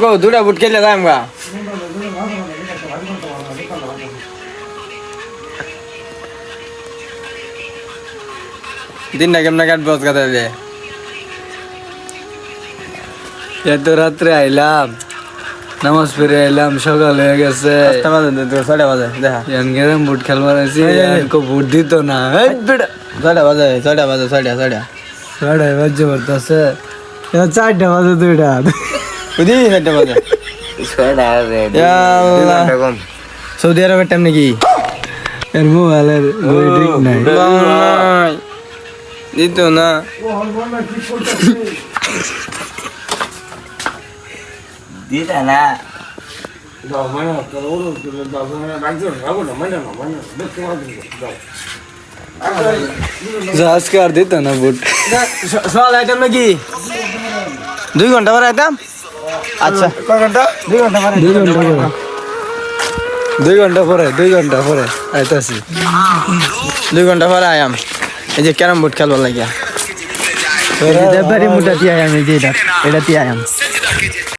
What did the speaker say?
গো দুটা বুট খেলে যাই আমরা দিনটা কেমন কাটবো কথা দে এত রাত্রে আইলাম নামাজ পড়ে আইলাম সকাল হয়ে গেছে 6টা বাজে দেখা গেলাম বুট খেলবার আছি বুট দিত না বেটা 6টা বাজে 6টা ছয়টায় বাজে পড়তেছে 4টা বাজে 2টা বুঝি 6টা বাজে সৌদি আরবের টাইম নাকি এর মোবাইলের ঠিক নাই দিত না দিতা না আজকে আর দিত না বুট সকাল আইতাম নাকি 2 ঘন্টা পরে আইতাম আচ্ছা কয় ঘন্টা 2 ঘন্টা পরে 2 ঘন্টা পরে আইতাছি 2 ঘন্টা পরে আয়াম এই যে ক্যারাম বোর্ড খেলবার লাগিয়া মোটা দিয়ে আয়াম এই যে এটা দিয়ে আয়াম